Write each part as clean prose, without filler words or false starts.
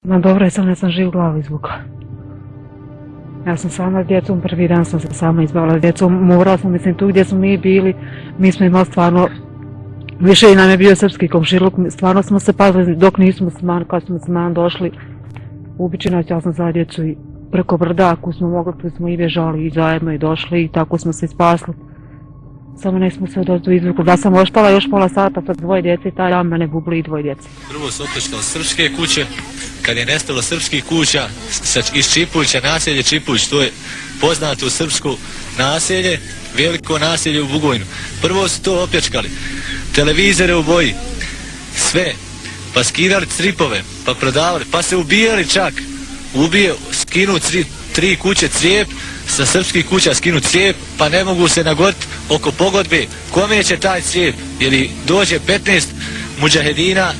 No dobro je, sam ja sam živ glavu izvukla. Ja sam sama s djecom, prvi dan sam se sama izbavila s djecom, morala sam, mislim, tu gdje smo mi bili, mi smo imali stvarno, više i nam je bio srpski komšiluk, stvarno smo se pazili dok nismo muslimani, kad smo muslimani došli, ubići nas, ja sam za djecu i preko brda, ako smo mogli, tu smo i bježali i zajedno i došli i tako smo se spasli. Samo nismo se odozdu izvukli, da sam oštala još pola sata sa dvoje djece i taj dan mene bubli i dvoje djece. Prvo su opljačkali srpske kuće, kad je nestalo srpskih kuća iz Čipulića, naselje Čipulić, to je poznato srpsko naselje, veliko naselje u Bugojnu. Prvo su to opljačkali, televizore u boji, sve, pa skidali cripove, pa prodavali, pa se ubijali čak, skinu tri kuće crijep, sa srpskih kuća skinu cijep, pa ne mogu se nagoditi oko pogodbe kome će taj cijep, jer dođe 15 mudžahedina,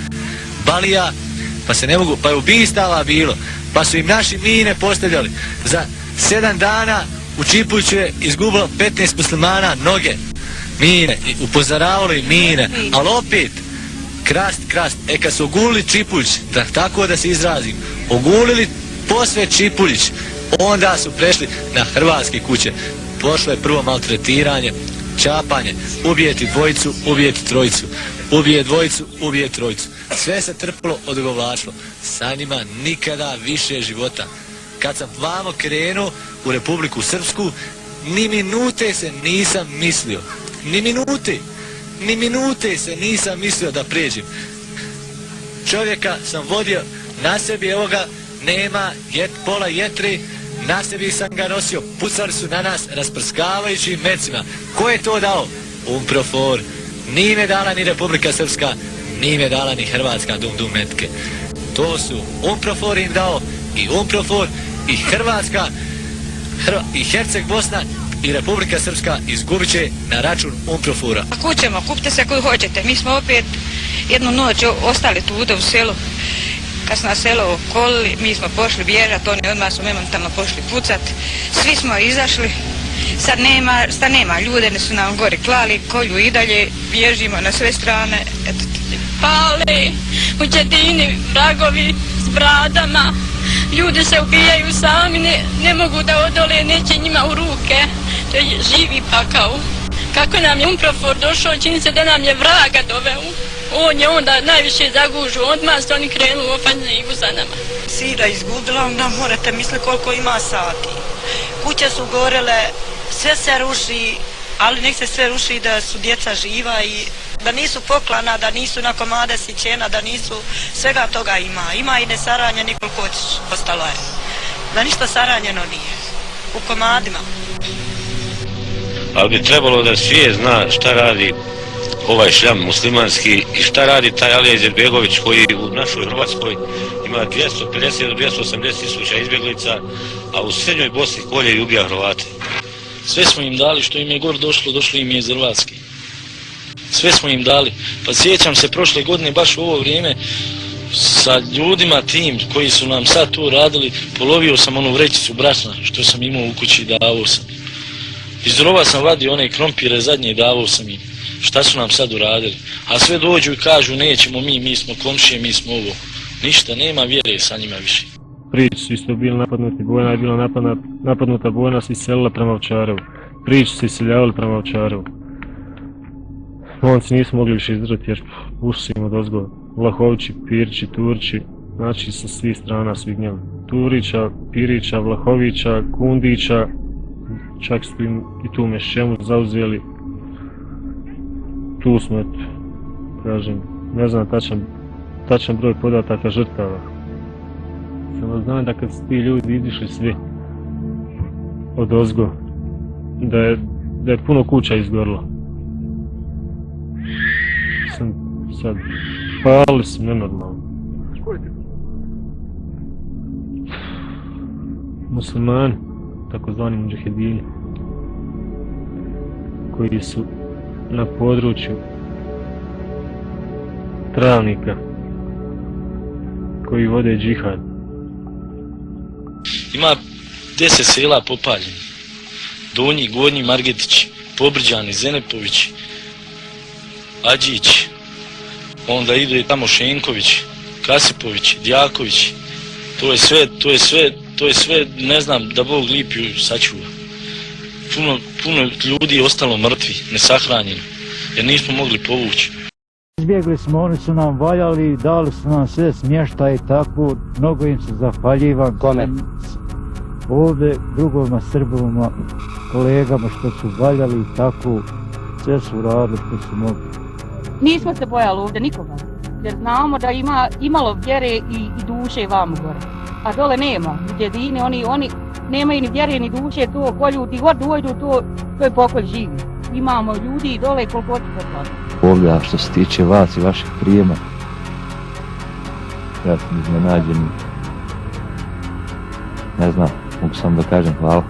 balija, pa se ne mogu, pa je ubistava bilo, pa su im naši mine postavljali. Za 7 dana u Čipuliću je izgubilo 15 muslimana noge, mine, upozoravali mine, ali opet, krast, kad su ogulili Čipulić, tako da se izrazim, ogulili posve Čipulić, onda su prešli na hrvatske kuće. Pošlo je prvo maltretiranje, čapanje, ubijeti dvojicu, ubijeti trojicu, ubije dvojicu, ubije trojicu. Sve se trpilo, odugovlačilo. Sa njima nikada više života. Kad sam vamo krenuo u Republiku Srpsku, ni minute se nisam mislio. Ni minute se nisam mislio da pređem. Čovjeka sam vodio na sebi, evo ga, nema pola jetre, na sebi sam ga nosio, pucali su na nas rasprskavajući mecima. Ko je to dao? UNPROFOR. Nije me dala ni Republika Srpska, nije me dala ni Hrvatska dum metke. To su UNPROFOR im dao, i UNPROFOR i Hrvatska, i Herceg Bosna i Republika Srpska izgubit će na račun UNPROFOR-a. Kućemo, kupite se koju hoćete. Mi smo opet jednu noć ostali tu u selu. Kad smo na selo okolili, mi smo pošli bježat, oni odmah su momentalno pošli pucat. Svi smo izašli, sad nema ljude, ne su nam gori klali, kolju i dalje, bježimo na sve strane. Pale, muđedini, vragovi s bradama, ljudi se ubijaju sami, ne mogu da odole, neće njima u ruke. To je živi pakao. Kako nam je UNPROFOR došao, čini se da nam je vraga doveo. On je onda najviše zagužu, odmah su oni krenu u ofanjivu za nama. Sira izgubila, onda morate misliti koliko ima sati. Kuće su gorele, sve se ruši, ali nek se sve ruši da su djeca živa i da nisu poklana, da nisu na komade sićena, da nisu, svega toga ima. Ima i nesaranjeni koliko hoćeš, ostalo je. Da ništa saranjeno nije, u komadima. Ali bi trebalo da svijet zna šta radi ovaj šljam muslimanski i šta radi taj Alija Izetbegović koji u našoj Hrvatskoj ima 250 do 280 tisuća izbjeglica, a u srednjoj Bosni kolje i ubija Hrvate. Sve smo im dali što im je gore došlo im je iz Hrvatske. Sve smo im dali. Pa sjećam se prošle godine baš u ovo vrijeme sa ljudima tim koji su nam sad tu radili, polovio sam onu vrećicu brašna što sam imao u kući i davao sam. Iz rova sam vadio one krompire zadnje i davao sam im. Šta su nam sad uradili? A sve dođu i kažu nećemo mi smo komšije, mi smo ovo. Ništa, nema vjere sa njima više. Priči su isto bili napadnuti, Bojana je bila napadnuta, Bojana se iselila prema Ovčarevu. Priči se iseljavali prema Ovčarevu. Momci nisu mogli više izdržati jer ušli im odozgo. Vlahovići, Pirći, Turći, znači sa svih strana svi gnjeli. Turića, Pirića, Vlahovića, Kundića, čak su im i tu Mešćemu zauzeli. Tu smo, eto, kažem, ne znam tačan broj podataka žrtava. Samo znam da kad su ti ljudi izišli svi odozgo, da je puno kuća izgorilo. Sam sad, palili su nenormalno. Muslimani, takozvani mudžahedini, koji su na području Travnika, koji vode džihad. Ima 10 sela popaljeni. Donji, Gornji, Margetići, Pobrđani, Zenepovići, Adžić, onda ide tamo Šenković, Kasipović, Djaković, To je sve, ne znam, da Bog Lipiju sačuva. Puno ljudi je ostalo mrtvi, nesahranjeni, jer nismo mogli povući. Izbjegli smo, oni su nam valjali, dali su nam sve smještaj i tako, mnogo im se zahvaljivam. Kome? Ovdje drugovima Srbovima, kolegama što su valjali i tako, sve su radili što su mogli. Nismo se bojali ovdje nikoga, jer znamo da ima imalo vjere i duše vamo gore. A dole nema, u djedini oni nemaju ni vjere ni duše, to ko ljudi god dođu, to je pokolj živi. Imamo ljudi i dole koliko hoće poklati. Ovdje, a što se tiče vas i vašeg prijema, ja sam iznenađen. Ne znam, mogu samo da kažem hvala.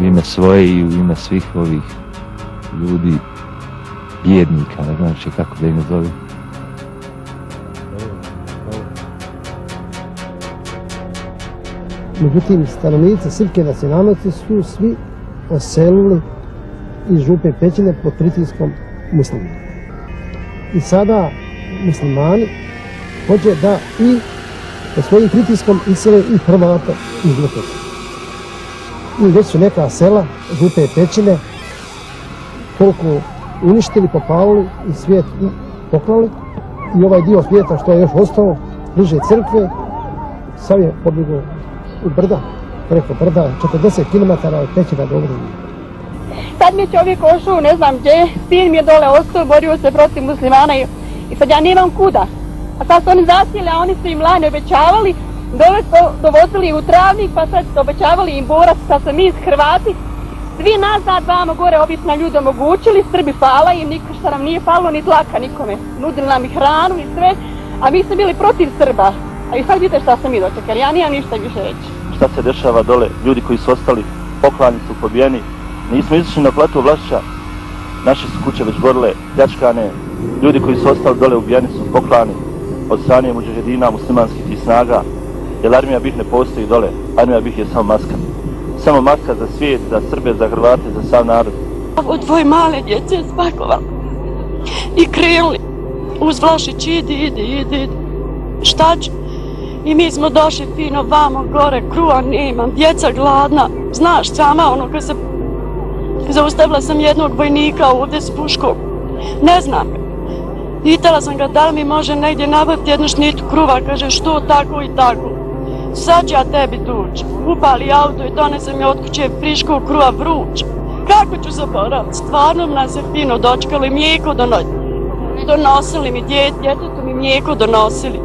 U ime svoje i u ime svih ovih ljudi, bjednika, ne znam še kako da ih nazovem. Međutim, stanovnici srpske nacionalnosti su svi oselili iz Župe Pećine pod pritiskom muslima. I sada muslimani hoće da i pod svojim pritiskom isele i Hrvate iz Župe Pećine. I već su neka sela Župe Pećine koliko uništili, popalili i svijet poklali. I ovaj dio svijeta što je još ostao bliže crkve, sad je pobjegao u brda, preko brda, 40 km od Pećina do Obrežja. Sad mi je čovjek ošao, ne znam gdje, sin mi je dole ostao, borio se protiv muslimana i sad ja nemam kuda. A sad su oni zasjeli, a oni su im lani obećavali, dole su dovozili u travnik, pa sad su obećavali im borac, sad su mi Hrvati. Svi nazad vamo gore obična ljudi omogućili, Srbi fala im, niko što nam nije falo, ni tlaka nikome. Nudili nam i hranu i sve, a mi smo bili protiv Srba. A i sad vidite šta smo mi dočekali, ja nimam ništa više reći. Šta se dešava dole, ljudi koji su ostali, poklani su, pobijeni. Nismo izašli na platu Vlašića, naše su kuće već gorile, pljačkane. Ljudi koji su ostali dole ubijeni su poklani od strane mudžahedina, muslimanskih tih snaga. Jer armija BiH ne postoji dole, armija BiH je samo maska. Samo maska za svijet, za Srbe, za Hrvate, za sav narod. Od dvoje male djece je spakovali i krenuli uz Vlašić, idi. Šta ću? I mi smo došli fino vamo gore, kruha nemam, djeca gladna. Znaš sama ono kad se zaustavila sam jednog vojnika ovdje s puškom. Ne znam ga. Pitala sam ga da li mi može negdje nabaviti jednu šnitu kruha, kaže što tako i tako. Sad ću ja tebi tući. Upali auto i donesem je od kuće friškog kruha vruć. Kako ću zaboraviti? Stvarno nas je fino dočekali, mlijeko donosili mi, djetetu mi mlijeko donosili.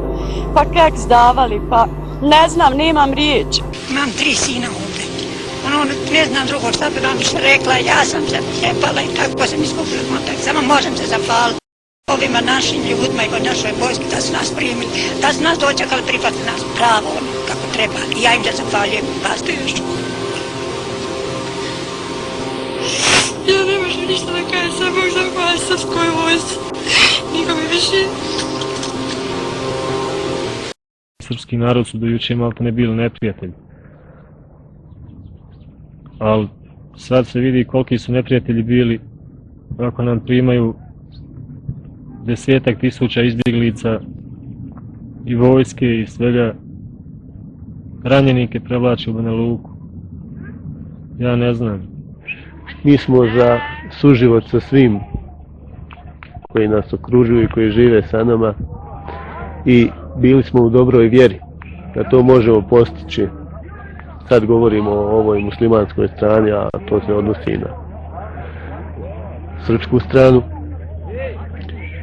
Pa kak zdavali, pa ne znam, nemam riječi. Imam 3 sina ovdje. Ne znam drugo šta bi vam više rekla, ja sam se cijepala i tako sam izgubila kontakt. Samo možem se zahvaliti ovima našim ljudima i našoj vojski da su nas primili, da su nas dočekali, prihvatili nas pravo kako treba. I ja im se zahvaljujem, vas to još. Ja ne možem ništa da kažem, sam Bog zahvali srpskoj vojsci. Niko mi više. Srpski narod su do juče malko ne bili neprijatelji. Ali sad se vidi koliki su neprijatelji bili ako nam primaju 10.000 izbjeglica i vojske i svega, ranjenike prevlači u Banja Luku. Ja ne znam. Mi smo za suživot sa svim koji nas okružuju i koji žive sa nama i bili smo u dobroj vjeri da to možemo postići. Sad govorimo o ovoj muslimanskoj strani, a to se odnosi na srpsku stranu.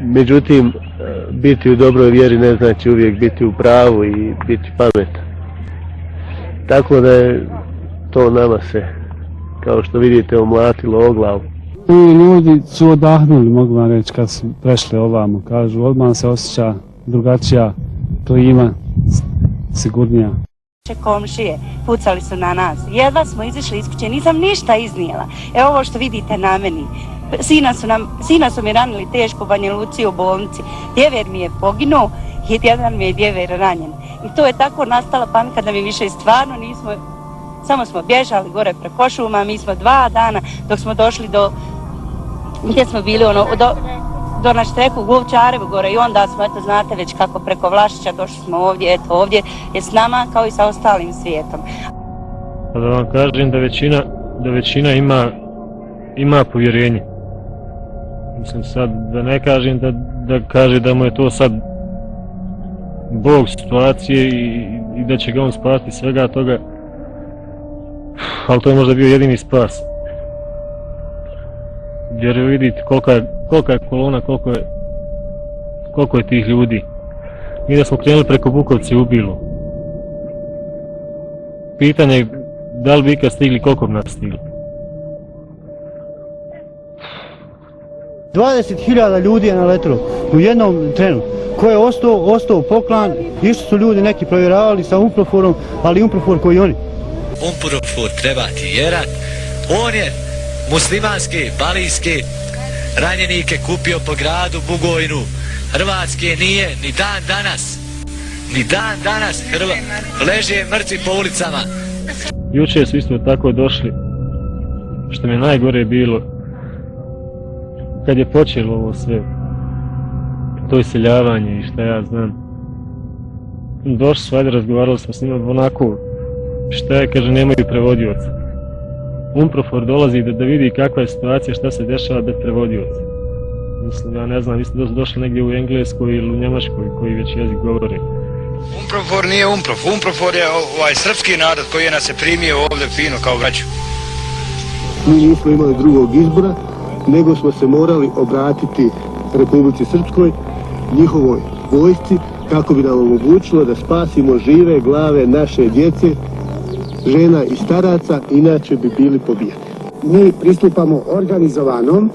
Međutim, biti u dobroj vjeri ne znači uvijek biti u pravu i biti pametan. Tako da je to nama se, kao što vidite, omlatilo o glavu. Ljudi su odahnuli, mogu vam reći, kad su prešli ovamo. Kažu, odmah se osjeća drugačija klima, sigurnija. Komšije pucali su na nas, jedva smo izišli iz kuće, nisam ništa iznijela. Evo ovo što vidite na meni. Sina su mi ranili teško u Banja Luci u bolnici. Djever mi je poginuo i jedan mi je djever ranjen. I to je tako nastala panika da mi više stvarno nismo, samo smo bježali gore preko šuma, mi smo 2 dana dok smo došli do, gdje smo bili, do do na Štreku, Govčarevu gore i onda smo, eto znate već kako preko Vlašića došli smo ovdje, eto ovdje je s nama kao i sa ostalim svijetom. Pa da vam kažem da većina ima povjerenje. Mislim sad da ne kažem da kaže da mu je to sad Bog situacije i da će ga on spasiti svega toga, ali to je možda bio jedini spas. Jer vidite kolika je kolona, koliko je tih ljudi. Mi da smo krenuli preko Bukovce u Bilo. Pitanje je da li bi ikad stigli, koliko bi nas stigli. 20.000 ljudi je naletilo u jednom trenu. Ko je ostao poklan, išli su ljudi neki provjeravali sa umproforom, ali umprofor koji oni. Umprofor treba tjerat, on je muslimanske, balijske ranjenike kupio po gradu Bugojnu. Hrvatske nije ni dan danas leže mrtvi po ulicama. Jučer su isto tako došli, što mi je najgore bilo, kad je počelo ovo sve, to iseljavanje i šta ja znam. Došli su, ajde, razgovarali smo s njima onako, šta je, kaže, nemaju prevodioca. Umprofor dolazi da vidi kakva je situacija, šta se dešava bez prevodioca. Mislim, ja ne znam, vi ste došli negdje u Engleskoj ili u Njemačkoj koji već jezik govori. Umprofor nije Umprofor, Umprofor je srpski narod koji je nas je primio ovdje fino kao braću. Mi nismo imali drugog izbora, nego smo se morali obratiti Republici Srpskoj, njihovoj vojsci, kako bi nam omogućilo da spasimo žive glave naše djece, žena i staraca, inače bi bili pobijeni. Mi pristupamo organizovanom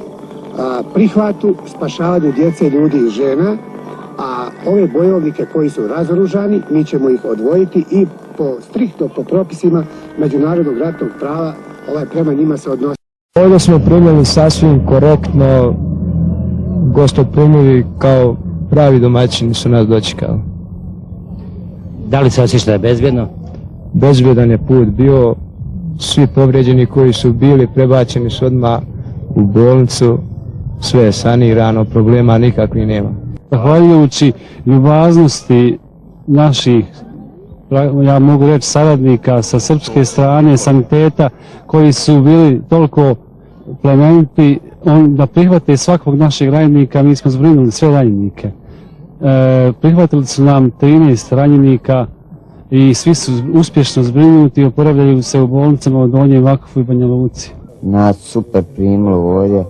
prihvatu, spašavanju djece, ljudi i žena, a ove bojovnike koji su razoružani, mi ćemo ih odvojiti i striktno po propisima međunarodnog ratnog prava prema njima se odnosi. Ovdje smo primili sasvim korektno, gostoprimljivi kao pravi domaćini su nas dočekali. Da li se osjeća bezbjedno? Bezbjedan je put bio, svi povrijeđeni koji su bili prebačeni su odmah u bolnicu, sve je sanirano, problema nikakvih nema. Zahvaljujući ljubaznosti naših, ja mogu reći, saradnika sa srpske strane, saniteta, koji su bili toliko plemeniti da prihvate svakog našeg ranjenika, mi smo zbrinuli sve ranjenike. Prihvatili su nam 13 ranjenika i svi su uspješno zbrinuti i oporavljaju se u bolnicama u Donjem Vakufu i Banja Luci. Nas super primilo ovdje,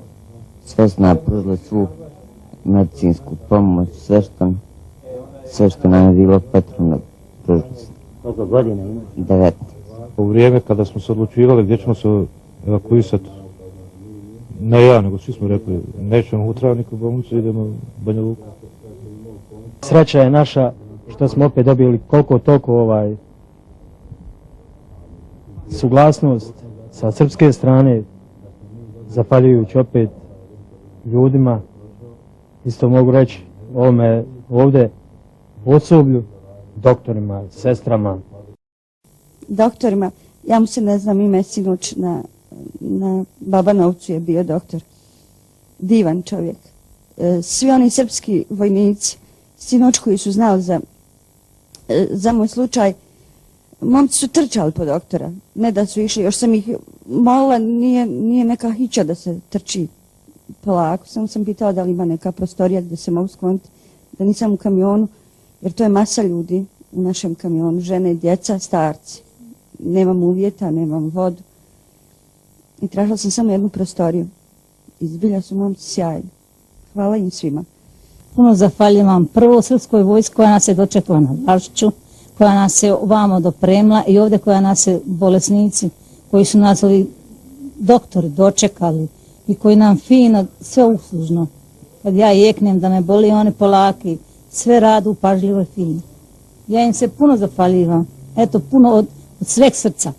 sve su nam pružili svu medicinsku pomoć, sve što nam je bilo potrebno pružili su. Koliko godina ima? 9. U vrijeme kada smo se odlučivali gdje ćemo se evakuisati, ne ja, nego svi smo rekli, nećemo u Travniku bolnicu, idemo u Banja Luku. Sreća je naša što smo opet dobili koliko toliko suglasnost sa srpske strane, zahvaljujući opet ljudima, isto mogu reći ovdje osoblju, doktorima, sestrama. Doktorima, ja mu se ne znam ime, sinoć na Babanovcu je bio doktor, divan čovjek. Svi oni srpski vojnici, sinoć koji su znali za moj slučaj, momci su trčali po doktora, ne da su išli, još sam ih molila, nije neka hića da se trči polako, samo sam pitala da li ima neka prostorija gdje se mogu skloniti, da nisam u kamionu, jer to je masa ljudi u našem kamionu, žene, djeca, starci. Nemam uvjeta, nemam vodu. I tražila sam samo jednu prostoriju. Izbilja su momci sjajni. Hvala im svima. Puno zahvaljujem prvo srpskoj vojsci koja nas je dočekala na Vlašiću, koja nas je ovamo dopremila i ovdje koja nas je bolesnici, koji su nas doktori dočekali i koji nam fino, sve uslužno. Kad ja jeknem da me boli, oni polaki, sve radu pažljivo i fino. Ja im se puno zahvaljujem. Eto, puno od sveg srca.